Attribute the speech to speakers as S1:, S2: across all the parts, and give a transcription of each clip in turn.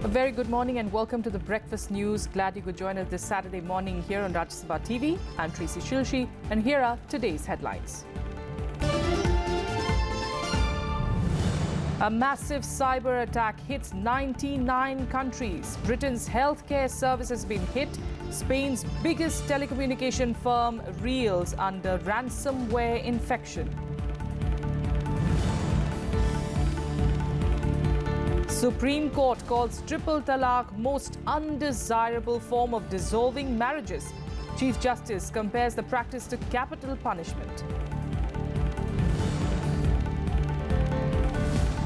S1: A very good morning and welcome to the Breakfast News. Glad you could join us this Saturday morning here on Sabha TV. I'm Tracy Shilshi and here are today's headlines. A massive cyber attack hits 99 countries. Britain's healthcare service has been hit. Spain's biggest telecommunication firm reels under ransomware infection. Supreme Court calls triple talaq most undesirable form of dissolving marriages. Chief Justice compares the practice to capital punishment.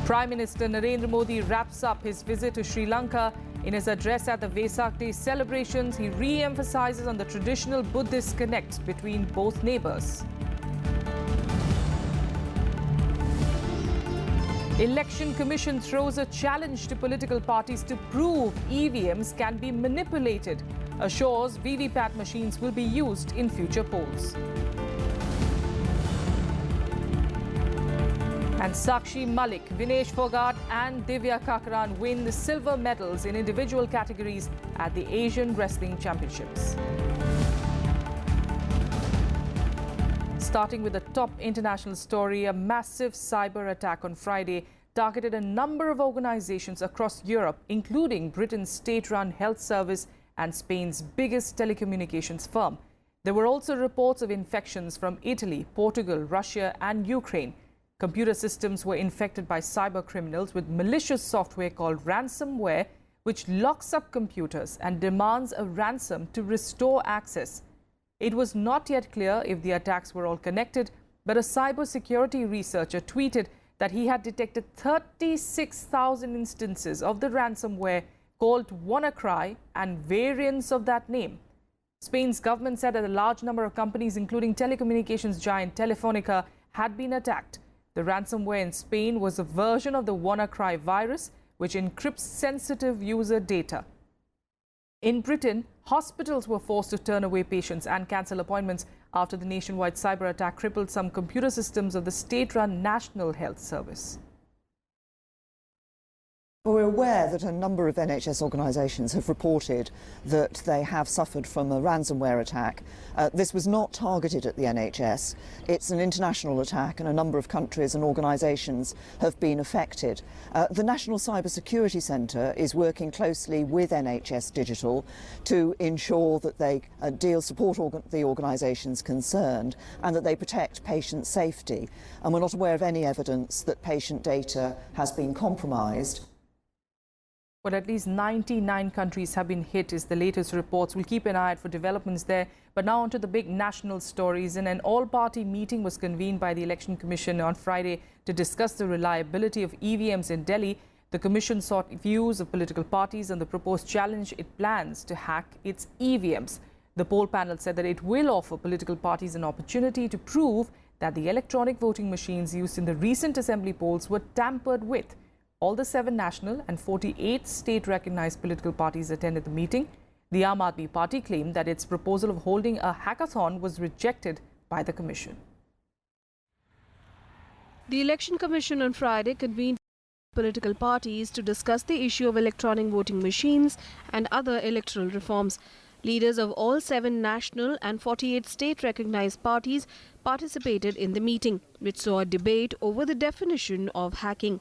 S1: Prime Minister Narendra Modi wraps up his visit to Sri Lanka. In his address at the Vesak Day celebrations, he re-emphasizes on the traditional Buddhist connect between both neighbors. Election Commission throws a challenge to political parties to prove EVMs can be manipulated. Assures VVPAT machines will be used in future polls. And Sakshi Malik, Vinesh Fogart and Divya Kakran win the silver medals in individual categories at the Asian Wrestling Championships. Starting with the top international story, a massive cyber attack on Friday targeted a number of organizations across Europe, including Britain's state-run health service and Spain's biggest telecommunications firm. There were also reports of infections from Italy, Portugal, Russia and Ukraine. Computer systems were infected by cyber criminals with malicious software called ransomware, which locks up computers and demands a ransom to restore access. It was not yet clear if the attacks were all connected, but a cybersecurity researcher tweeted that he had detected 36,000 instances of the ransomware called WannaCry and variants of that name. Spain's government said that a large number of companies, including telecommunications giant Telefonica, had been attacked. The ransomware in Spain was a version of the WannaCry virus, which encrypts sensitive user data. In Britain, hospitals were forced to turn away patients and cancel appointments after the nationwide cyber attack crippled some computer systems of the state-run National Health Service.
S2: We're aware that a number of NHS organisations have reported that they have suffered from a ransomware attack. This was not targeted at the NHS. It's an international attack and a number of countries and organisations have been affected. The National Cyber Security Centre is working closely with NHS Digital to ensure that they support the organisations concerned and that they protect patient safety. And we're not aware of any evidence that patient data has been compromised.
S1: But at least 99 countries have been hit is the latest reports. We'll keep an eye out for developments there. But now on to the big national stories. And an all-party meeting was convened by the Election Commission on Friday to discuss the reliability of EVMs in Delhi. The Commission sought views of political parties on the proposed challenge it plans to hack its EVMs. The poll panel said that it will offer political parties an opportunity to prove that the electronic voting machines used in the recent assembly polls were tampered with. All the 7 national and 48 state-recognized political parties attended the meeting. The Aam Aadmi Party claimed that its proposal of holding a hackathon was rejected by the Commission.
S3: The Election Commission on Friday convened political parties to discuss the issue of electronic voting machines and other electoral reforms. Leaders of all 7 national and 48 state-recognized parties participated in the meeting, which saw a debate over the definition of hacking.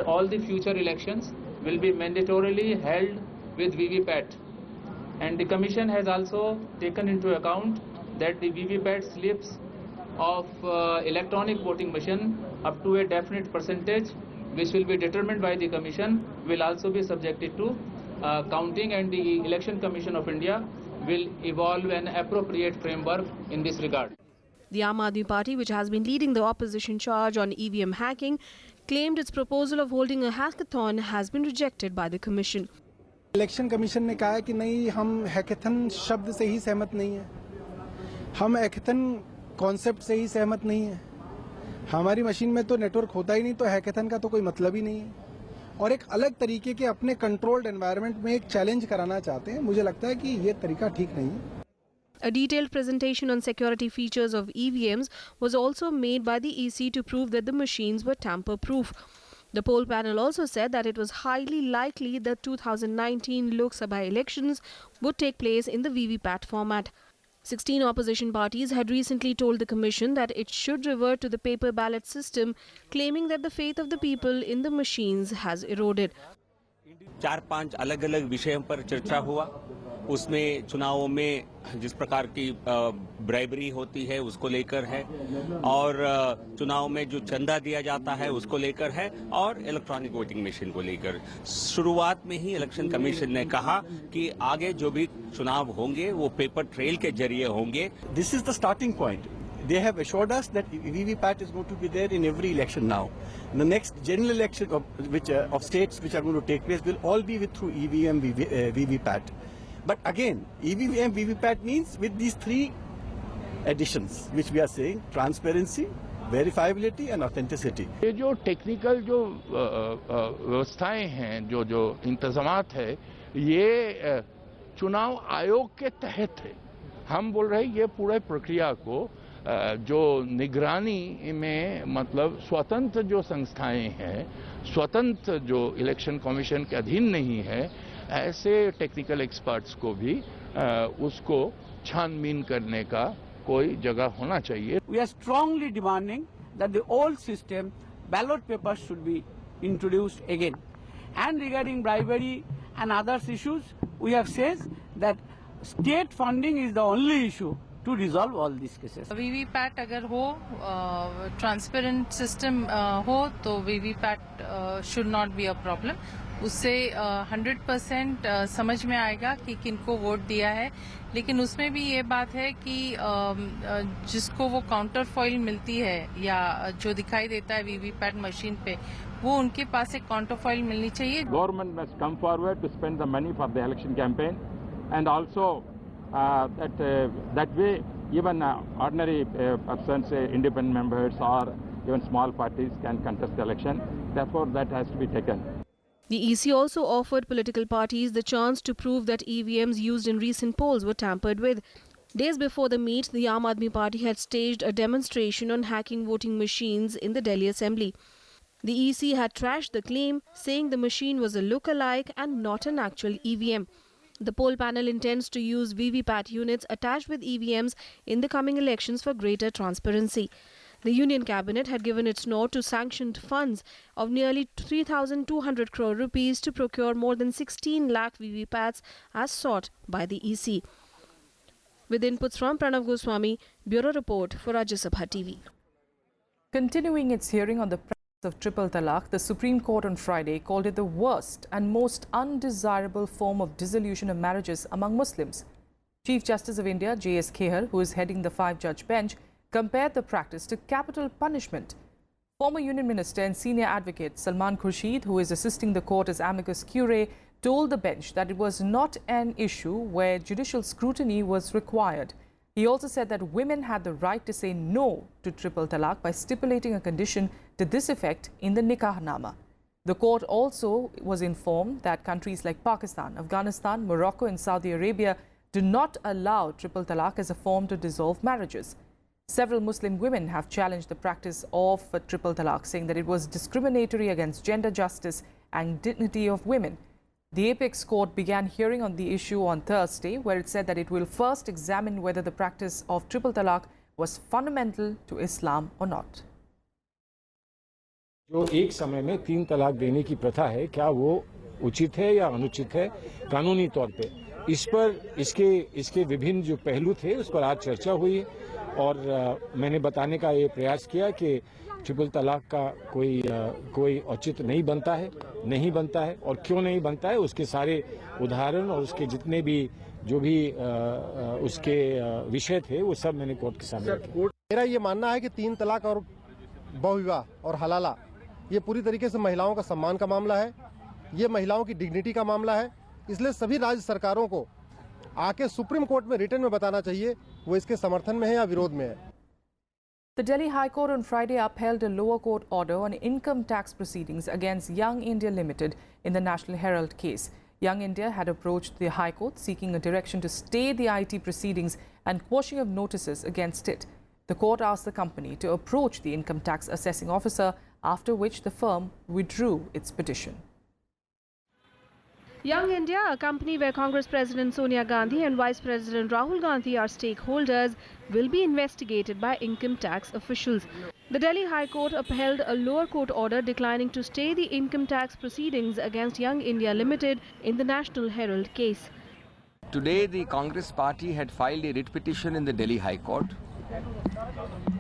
S4: All the future elections will be mandatorily held with VVPAT, and the Commission has also taken into account that the VVPAT slips of electronic voting machine up to a definite percentage, which will be determined by the Commission, will also be subjected to counting, and the Election Commission of India will evolve an appropriate framework in this regard.
S3: The Aam Aadmi Party, which has been leading the opposition charge on EVM hacking, claimed its proposal of holding a hackathon has been rejected by the Commission.
S5: Election commission ने कहा है कि नहीं, हम hackathon शब्द से ही सहमत नहीं है, हम हैकेथन कॉन्सेप्ट से ही सहमत नहीं है। हमारी मशीन में तो नेटवर्क होता ही नहीं, तो हैकेथन का तो कोई मतलब ही नहीं है, और एक अलग तरीके के अपने कंट्रोल्ड एनवायरनमेंट में एक चैलेंज कराना चाहते हैं। मुझे लगता है कि ये तरीका ठीक नहीं है।
S3: A detailed presentation on security features of EVMs was also made by the EC to prove that the machines were tamper-proof. The poll panel also said that it was highly likely the 2019 Lok Sabha elections would take place in the VVPAT format. 16 opposition parties had recently told the Commission that it should revert to the paper ballot system, claiming that the faith of the people in the machines has eroded.
S6: 4-5 अलग-अलग विषयों पर चर्चा हुआ। उसमें चुनावों में जिस प्रकार की ब्राइबरी होती है उसको लेकर है और चुनाव में जो चंदा दिया जाता है उसको लेकर है और इलेक्ट्रॉनिक वोटिंग मशीन को लेकर। शुरुआत में ही इलेक्शन कमीशन ने कहा कि आगे जो भी चुनाव होंगे वो पेपर ट्रेल के जरिए होंगे।
S7: This is the starting point. They have assured us that VVPAT is going to be there in every election now. The next general election of states which are going to take place will all be through EVM VVPAT. But again, EVM VVPAT means with these three additions which we are saying: transparency, verifiability and authenticity.
S8: ये जो technical जो व्यवस्थाएं हैं, जो इंतजामात है, ये चुनाव आयोग के तहत है। हम बोल रहे हैं ये पूरे प्रक्रिया को जो निगरानी में मतलब स्वतंत्र जो संस्थाएं हैं, स्वतंत्र जो इलेक्शन कमीशन के अधीन नहीं है, ऐसे टेक्निकल एक्सपर्ट्स को भी उसको छानबीन करने का कोई जगह होना चाहिए।
S9: We are strongly demanding that the old system ballot papers should be introduced again. And regarding bribery and other issues, we have said that state funding is the only issue to resolve all these cases.
S10: VVPAT अगर हो, transparent system हो तो VVPAT should not be a problem. उससे 100% समझ में आएगा कि किनको वोट दिया है, लेकिन उसमें भी ये बात है कि जिसको वो काउंटर फॉइल मिलती है या जो दिखाई देता है VVPAT मशीन पे, वो उनके पास एक काउंटर फॉइल मिलनी चाहिए।
S11: Government must come forward to spend the money for the election campaign, and also that way even ordinary persons, independent members or even small parties can contest the election. Therefore, that has to be taken.
S3: The EC also offered political parties the chance to prove that EVMs used in recent polls were tampered with. Days before the meet, the Aam Aadmi Party had staged a demonstration on hacking voting machines in the Delhi Assembly. The EC had trashed the claim, saying the machine was a look-alike and not an actual EVM. The poll panel intends to use VVPAT units attached with EVMs in the coming elections for greater transparency. The Union Cabinet had given its nod to sanctioned funds of nearly 3,200 crore rupees to procure more than 16 lakh VVPATs as sought by the EC. With inputs from Pranav Goswami, Bureau Report for Rajya Sabha TV.
S1: Continuing its hearing on the practice of triple talaq, the Supreme Court on Friday called it the worst and most undesirable form of dissolution of marriages among Muslims. Chief Justice of India, J.S. Khear, who is heading the 5-judge bench, compared the practice to capital punishment. Former Union Minister and senior advocate Salman Khurshid, who is assisting the court as amicus curiae, told the bench that it was not an issue where judicial scrutiny was required. He also said that women had the right to say no to triple talaq by stipulating a condition to this effect in the nikahnama. The court also was informed that countries like Pakistan, Afghanistan, Morocco and Saudi Arabia do not allow triple talaq as a form to dissolve marriages. Several Muslim women have challenged the practice of triple talaq, saying that it was discriminatory against gender justice and dignity of women. The Apex Court began hearing on the issue on Thursday, where it said that it will first examine whether the practice of triple talaq was fundamental to Islam or not.
S12: जो एक समय में 3 तलाक देने की प्रथा है, क्या वो उचित है या अनुचित है कानूनी तौर पे? इस पर इसके विभिन्न जो पहलू थे उस पर आज चर्चा हुई और मैंने बताने का ये प्रयास किया कि ट्रिपल तलाक का कोई औचित्य नहीं बनता है और क्यों नहीं बनता है, उसके सारे उदाहरण और उसके जितने भी जो भी उसके विषय थे वो सब मैंने कोर्ट के सामने रखे।
S13: मेरा ये मानना है कि 3 तलाक और बहुविवाह और हलाला ये पूरी तरीके से महिलाओं का सम्मान का मामला है, ये महिलाओं की डिग्निटी का मामला है, इसलिए सभी राज्य सरकारों को आके सुप्रीम कोर्ट में रिटर्न में बताना चाहिए वो इसके समर्थन में है या विरोध में है।
S1: The Delhi High Court on Friday upheld a lower court order on income tax proceedings against Young India Limited in the National Herald case. Young India had approached the High Court seeking a direction to stay the IT proceedings and quashing of notices against it. The court asked the company to approach the income tax assessing officer after which the firm withdrew its petition.
S3: Young India, a company where Congress President Sonia Gandhi and Vice President Rahul Gandhi are stakeholders, will be investigated by income tax officials. The Delhi High Court upheld a lower court order declining to stay the income tax proceedings against Young India Limited in the National Herald case.
S14: Today, the Congress party had filed a writ petition in the Delhi High Court.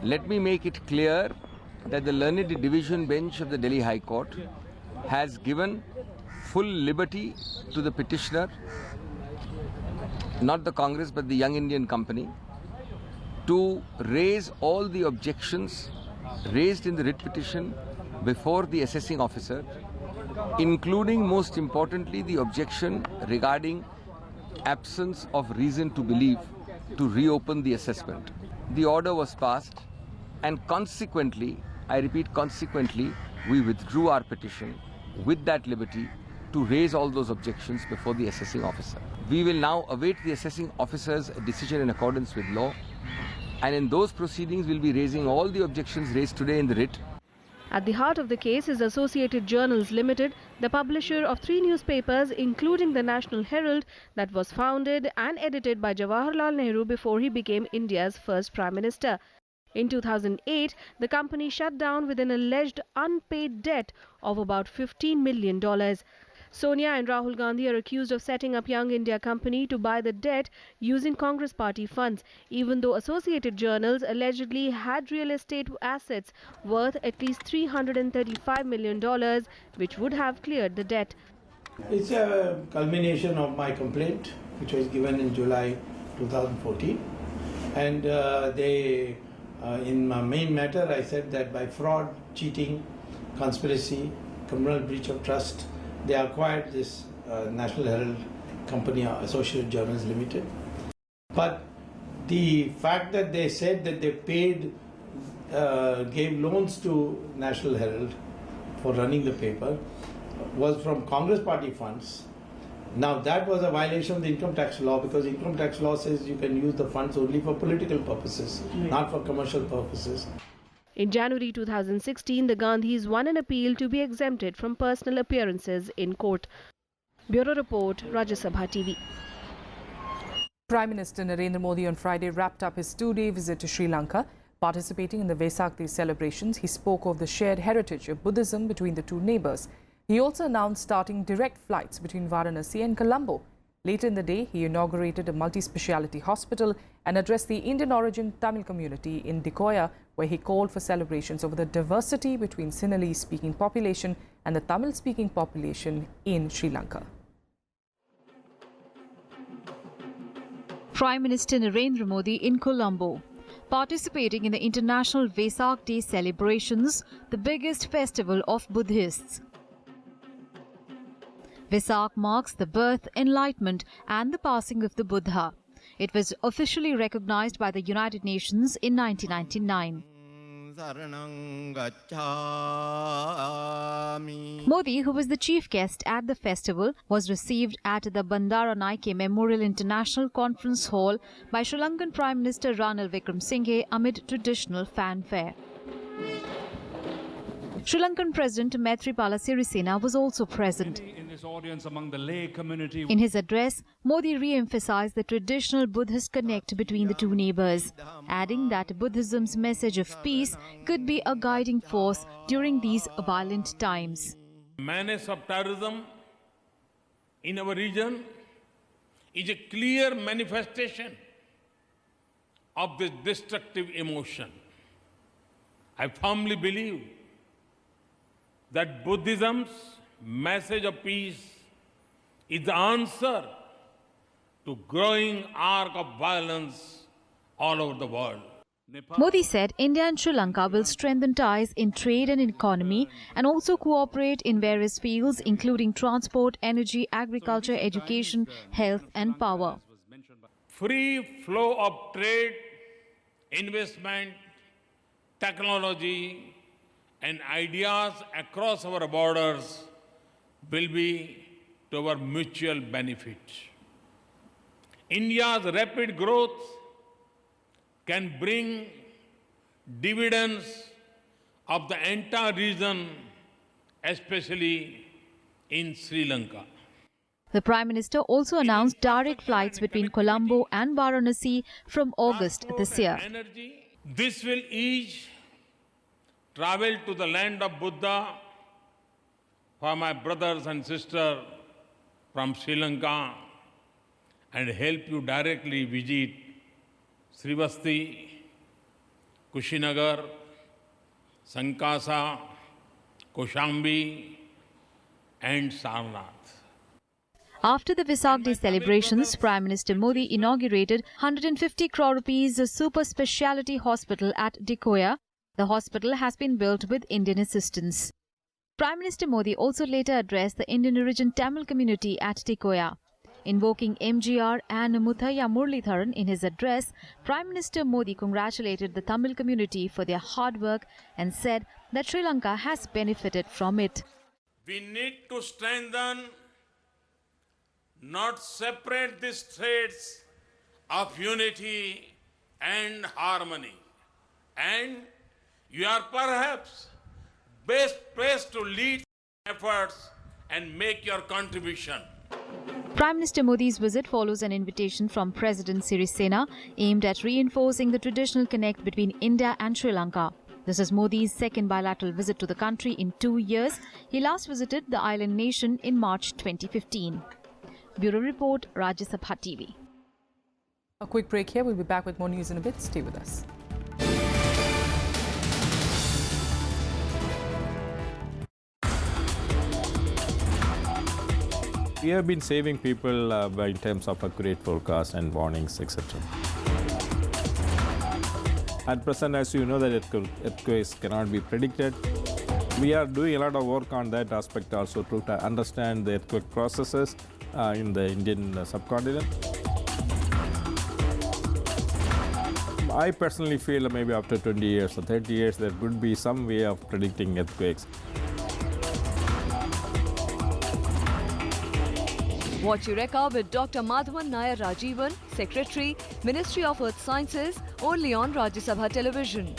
S14: Let me make it clear that the learned division bench of the Delhi High Court has given full liberty to the petitioner, not the Congress but the Young Indian company, to raise all the objections raised in the writ petition before the assessing officer, including most importantly the objection regarding absence of reason to believe to reopen the assessment. The order was passed and consequently, I repeat consequently, we withdrew our petition with that liberty to raise all those objections before the assessing officer. We will now await the assessing officer's decision in accordance with law, and in those proceedings we'll be raising all the objections raised today in the writ.
S3: At the heart of the case is Associated Journals Limited, the publisher of 3 newspapers including the National Herald, that was founded and edited by Jawaharlal Nehru before he became India's first Prime Minister. In 2008, the company shut down with an alleged unpaid debt of about $15 million. Sonia and Rahul Gandhi are accused of setting up Young India Company to buy the debt using Congress party funds, even though Associated Journals allegedly had real estate assets worth at least $335 million, which would have cleared the debt.
S15: It's a culmination of my complaint, which was given in July 2014. And in my main matter, I said that by fraud, cheating, conspiracy, criminal breach of trust, they acquired this National Herald Company, Associated Journals Limited. But the fact that they said that they gave loans to National Herald for running the paper was from Congress party funds. Now that was a violation of the income tax law, because income tax law says you can use the funds only for political purposes, not for commercial purposes.
S3: In January 2016, the Gandhis won an appeal to be exempted from personal appearances in court. Bureau Report, Rajya Sabha TV.
S1: Prime Minister Narendra Modi on Friday wrapped up his 2-day visit to Sri Lanka. Participating in the Vesak Day celebrations, he spoke of the shared heritage of Buddhism between the two neighbours. He also announced starting direct flights between Varanasi and Colombo. Later in the day, he inaugurated a multi-speciality hospital and addressed the Indian origin Tamil community in Dikoya, where he called for celebrations over the diversity between Sinhalese-speaking population and the Tamil-speaking population in Sri Lanka.
S16: Prime Minister Narendra Modi in Colombo, participating in the International Vesak Day celebrations, the biggest festival of Buddhists. Vesak marks the birth, enlightenment and the passing of the Buddha. It was officially recognized by the United Nations in 1999. Modi, who was the chief guest at the festival, was received at the Bandara Naike Memorial International Conference Hall by Sri Lankan Prime Minister Ranil Wickremesinghe amid traditional fanfare. Sri Lankan President Maithripala Sirisena was also present. In his address, Modi re-emphasized the traditional Buddhist connect between the two neighbors, adding that Buddhism's message of peace could be a guiding force during these violent times.
S17: Menace of terrorism in our region is a clear manifestation of this destructive emotion. I firmly believe that Buddhism's message of peace is the answer to growing arc of violence all over the world.
S16: Modi said India and Sri Lanka will strengthen ties in trade and economy and also cooperate in various fields including transport, energy, agriculture, education, health and power.
S17: Free flow of trade, investment, technology and ideas across our borders will be to our mutual benefit. India's rapid growth can bring dividends of the entire region, especially in Sri Lanka.
S16: The Prime Minister also announced direct flights between Colombo and Varanasi from August this year.
S17: This will ease travel to the land of Buddha for my brothers and sisters from Sri Lanka and help you directly visit Srivasti, Kushinagar, Sankasa, Koshambi and Sarnath.
S16: After the Vesak Day celebrations, Prime Minister Modi inaugurated 150 crore rupees super speciality hospital at Dikoya. The hospital has been built with Indian assistance. Prime Minister Modi also later addressed the Indian origin Tamil community at Dikoya. Invoking MGR and Muthaiya Muralitharan in his address, Prime Minister Modi congratulated the Tamil community for their hard work and said that Sri Lanka has benefited from it.
S17: We need to strengthen, not separate these threads of unity and harmony. And you are perhaps best placed to lead efforts and make your contribution.
S16: Prime Minister Modi's visit follows an invitation from President Sirisena aimed at reinforcing the traditional connect between India and Sri Lanka. This is Modi's second bilateral visit to the country in 2 years. He last visited the island nation in March 2015. Bureau Report, Rajya Sabha TV.
S1: A quick break here. We'll be back with more news in a bit. Stay with us.
S18: We have been saving people in terms of accurate forecast and warnings, etc. At present, as you know, that earthquakes cannot be predicted. We are doing a lot of work on that aspect also to understand the earthquake processes in the Indian subcontinent. I personally feel maybe after 20 years or 30 years, there could be some way of predicting earthquakes.
S19: Watch Eureka with Dr. Madhavan Nair Rajivan, Secretary, Ministry of Earth Sciences, only on Rajya Sabha Television.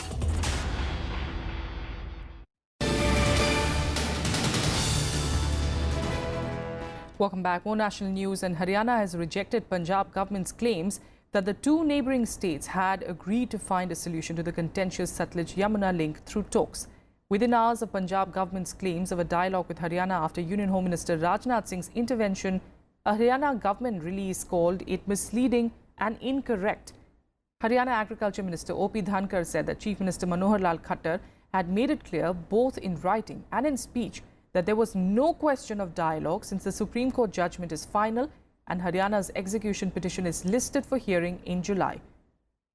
S1: Welcome back. More national news. And Haryana has rejected Punjab government's claims that the two neighbouring states had agreed to find a solution to the contentious Satluj-Yamuna link through talks. Within hours of Punjab government's claims of a dialogue with Haryana after Union Home Minister Rajnath Singh's intervention, a Haryana government release called it misleading and incorrect. Haryana Agriculture Minister O.P. Dhankar said that Chief Minister Manohar Lal Khattar had made it clear both in writing and in speech that there was no question of dialogue since the Supreme Court judgment is final and Haryana's execution petition is listed for hearing in July.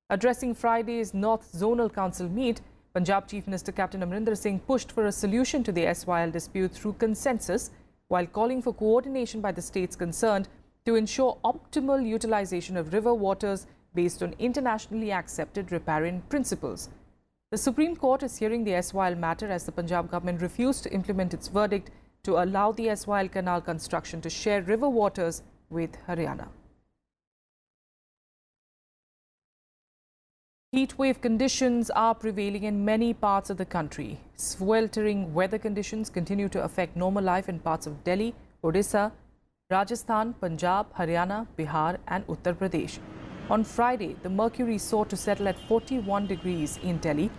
S1: Addressing Friday's North Zonal Council meet, Punjab Chief Minister Captain Amrinder Singh pushed for a solution to the SYL dispute through consensus, while calling for coordination by the states concerned to ensure optimal utilization of river waters based on internationally accepted riparian principles. The Supreme Court is hearing the SYL matter as the Punjab government refused to implement its verdict to allow the SYL canal construction to share river waters with Haryana. Heatwave conditions are prevailing in many parts of the country. Sweltering weather conditions continue to affect normal life in parts of Delhi, Odisha, Rajasthan, Punjab, Haryana, Bihar and Uttar Pradesh. On Friday, the mercury soared to settle at 41 degrees in Delhi.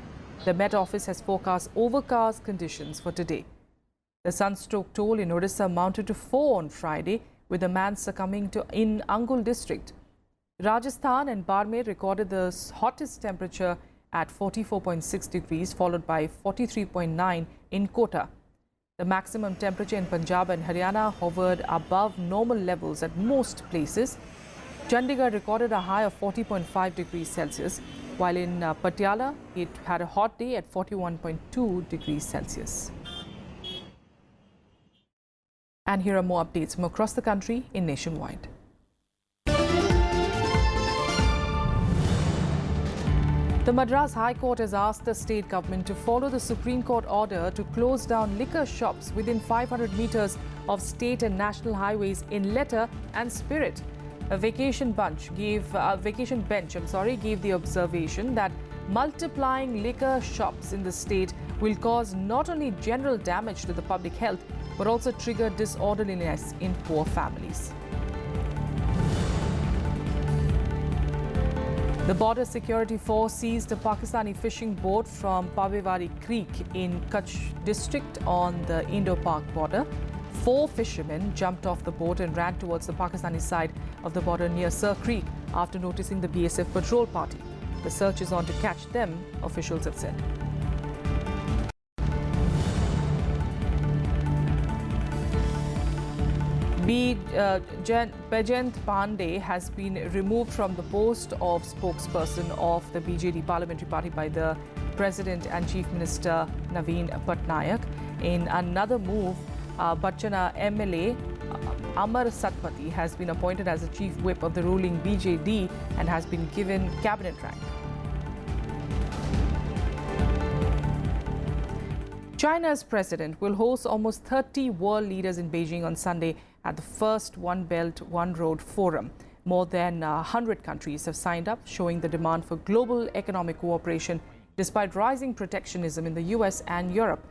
S1: The Met Office has forecast overcast conditions for today. The sunstroke toll in Odisha mounted to 4 on Friday, with a man succumbing in Angul district. Rajasthan and Barmer recorded the hottest temperature at 44.6 degrees, followed by 43.9 in Kota. The maximum temperature in Punjab and Haryana hovered above normal levels at most places. Chandigarh recorded a high of 40.5 degrees Celsius, while in Patiala, it had a hot day at 41.2 degrees Celsius. And here are more updates from across the country in Nationwide. The Madras High Court has asked the state government to follow the Supreme Court order to close down liquor shops within 500 meters of state and national highways in letter and spirit. A vacation bench gave the observation that multiplying liquor shops in the state will cause not only general damage to the public health, but also trigger disorderliness in poor families. The Border Security Force seized a Pakistani fishing boat from Pabewari Creek in Kutch district on the Indo-Pak border. 4 fishermen jumped off the boat and ran towards the Pakistani side of the border near Sir Creek after noticing the BSF patrol party. The search is on to catch them, officials have said. Bajent Pandey has been removed from the post of spokesperson of the BJD Parliamentary Party by the President and Chief Minister Naveen Patnaik. In another move, Bachana MLA Amar Satpathy has been appointed as the Chief Whip of the ruling BJD and has been given cabinet rank. China's president will host almost 30 world leaders in Beijing on Sunday at the first One Belt, One Road Forum. More than 100 countries have signed up, showing the demand for global economic cooperation despite rising protectionism in the US and Europe.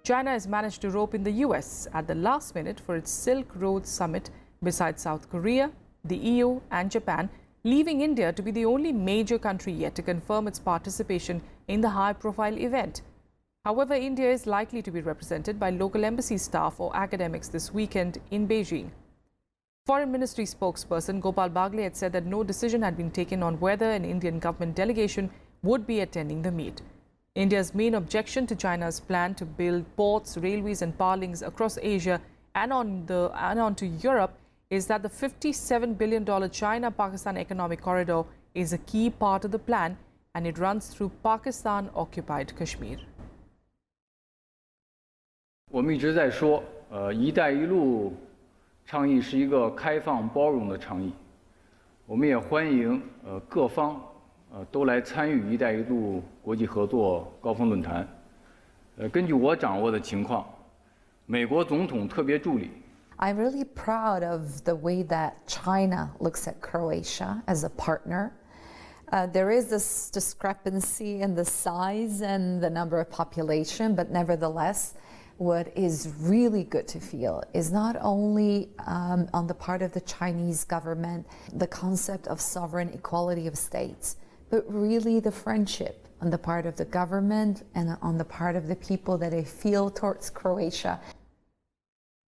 S1: China has managed to rope in the US at the last minute for its Silk Road Summit beside South Korea, the EU and Japan, leaving India to be the only major country yet to confirm its participation in the high-profile event. However, India is likely to be represented by local embassy staff or academics this weekend in Beijing. Foreign Ministry spokesperson Gopal Bagle had said that no decision had been taken on whether an Indian government delegation would be attending the meet. India's main objection to China's plan to build ports, railways and power links across Asia and onto Europe is that the $57 billion China-Pakistan economic corridor is a key part of the plan and it runs through Pakistan-occupied Kashmir.
S20: 我们一直在说，一带一路倡议是一个开放包容的倡议，我们也欢迎各方都来参与一带一路国际合作高峰论坛。根据我掌握的情况，美国总统特别助理。
S21: I'm really proud of the way that China looks at Croatia as a partner. There is this discrepancy in the size and the number of population, but nevertheless, what is really good to feel is not only on the part of the Chinese government, the concept of sovereign equality of states, but really the friendship on the part of the government and on the part of the people that they feel towards Croatia.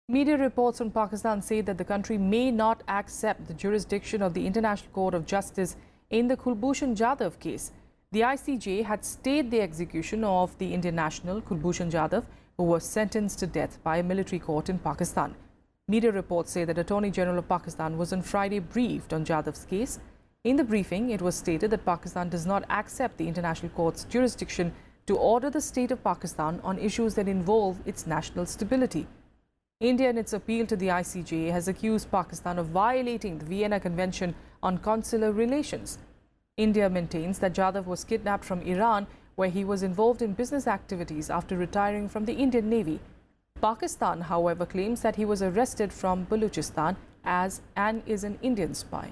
S1: Media reports from Pakistan say that the country may not accept the jurisdiction of the International Court of Justice in the Kulbushan Jadhav case. The ICJ had stayed the execution of the Indian national Kulbushan Jadhav, who was sentenced to death by a military court in Pakistan. Media reports say that Attorney General of Pakistan was on Friday briefed on Jadhav's case. In the briefing, it was stated that Pakistan does not accept the International Court's jurisdiction to order the state of Pakistan on issues that involve its national stability. India, in its appeal to the ICJ, has accused Pakistan of violating the Vienna Convention on Consular Relations. India maintains that Jadhav was kidnapped from Iran, where he was involved in business activities after retiring from the Indian Navy. Pakistan, however, claims that he was arrested from Balochistan and is an Indian spy.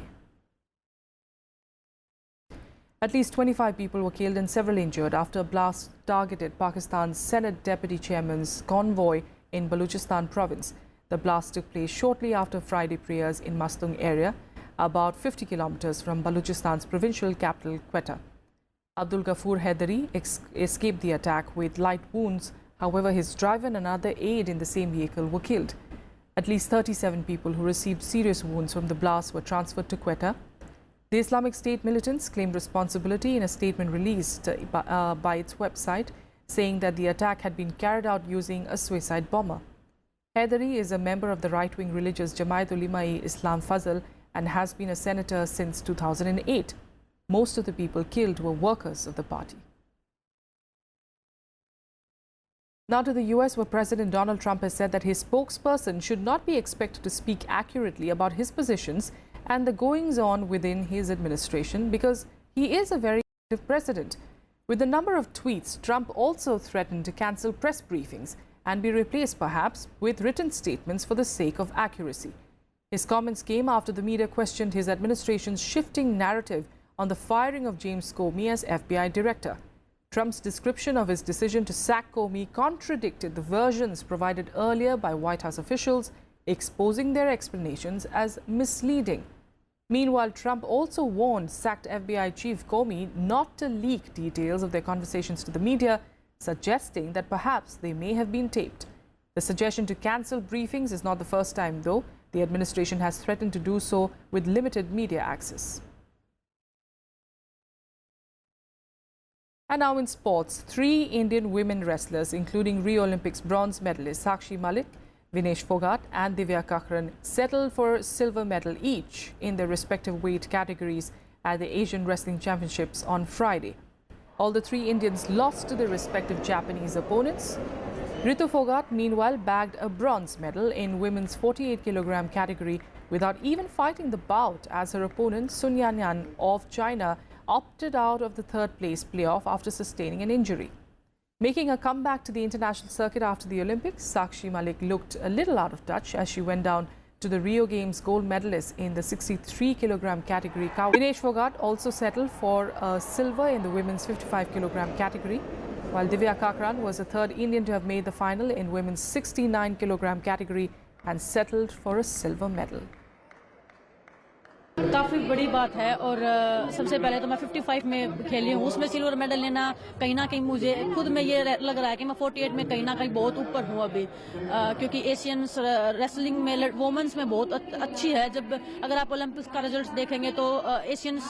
S1: At least 25 people were killed and several injured after a blast targeted Pakistan's Senate Deputy Chairman's convoy in Balochistan province. The blast took place shortly after Friday prayers in Mastung area, about 50 kilometers from Balochistan's provincial capital, Quetta. Abdul Ghafoor Haidari escaped the attack with light wounds. However, his driver and another aide in the same vehicle were killed. At least 37 people who received serious wounds from the blast were transferred to Quetta. The Islamic State militants claimed responsibility in a statement released by its website, saying that the attack had been carried out using a suicide bomber. Haidari is a member of the right-wing religious Jamaat Ulema-e-Islam Fazl and has been a senator since 2008. Most of the people killed were workers of the party. Now to the US, where President Donald Trump has said that his spokesperson should not be expected to speak accurately about his positions and the goings-on within his administration because he is a very active president. With the number of tweets, Trump also threatened to cancel press briefings and be replaced perhaps with written statements for the sake of accuracy. His comments came after the media questioned his administration's shifting narrative on the firing of James Comey as FBI director. Trump's description of his decision to sack Comey contradicted the versions provided earlier by White House officials, exposing their explanations as misleading. Meanwhile, Trump also warned sacked FBI Chief Comey not to leak details of their conversations to the media, suggesting that perhaps they may have been taped. The suggestion to cancel briefings is not the first time, though. The administration has threatened to do so with limited media access. And now in sports, 3 Indian women wrestlers, including Rio Olympics bronze medalists Sakshi Malik, Vinesh Phogat and Divya Kakran, settled for silver medal each in their respective weight categories at the Asian Wrestling Championships on Friday. All the 3 Indians lost to their respective Japanese opponents. Ritu Phogat, meanwhile, bagged a bronze medal in women's 48 kg category without even fighting the bout, as her opponent Sun Yanyan of China opted out of the third-place playoff after sustaining an injury. Making a comeback to the international circuit after the Olympics, Sakshi Malik looked a little out of touch as she went down to the Rio Games gold medalist in the 63 kg category. Vinesh Phogat also settled for a silver in the women's 55 kg category, while Divya Kakran was the 3rd Indian to have made the final in women's 69 kg category and settled for a silver medal.
S2: काफ़ी बड़ी बात है और सबसे पहले तो मैं 55 में खेली हूँ, उसमें सिल्वर मेडल लेना कहीं ना कहीं मुझे खुद में ये लग रहा है कि मैं 48 में कहीं ना कहीं बहुत ऊपर हूँ अभी, क्योंकि एशियन रेसलिंग में वुमेन्स में बहुत अच्छी है। जब अगर आप ओलंपिक्स का रिजल्ट देखेंगे तो एशियन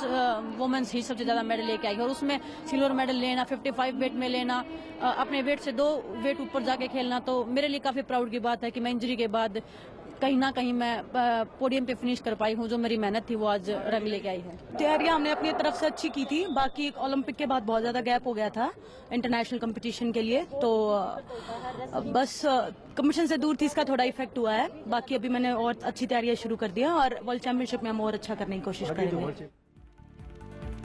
S2: वुमेन्स ही सबसे ज़्यादा मेडल लेके आई और उसमें सिल्वर मेडल लेना, 55 वेट में लेना, अपने वेट से 2 वेट ऊपर जाके खेलना, तो मेरे लिए काफ़ी प्राउड की बात है कि मैं इंजरी के बाद कहीं ना कहीं मैं पोडियम पे फिनिश कर पाई हूँ। जो मेरी मेहनत थी वो आज रंग लेके आई है। तैयारियां हमने अपनी तरफ से अच्छी की थी, बाकी ओलंपिक के बाद बहुत ज़्यादा गैप हो गया था इंटरनेशनल कंपटीशन के लिए, तो बस कंपटीशन से दूर थी, इसका थोड़ा इफेक्ट हुआ है। बाकी अभी मैंने और अच्छी तैयारियां शुरू कर दिया और वर्ल्ड चैंपियनशिप में हम और अच्छा करने की कोशिश करेंगे।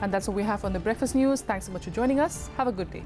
S1: And that's all we have on the Breakfast News. Thanks so much for joining us. Have a good day.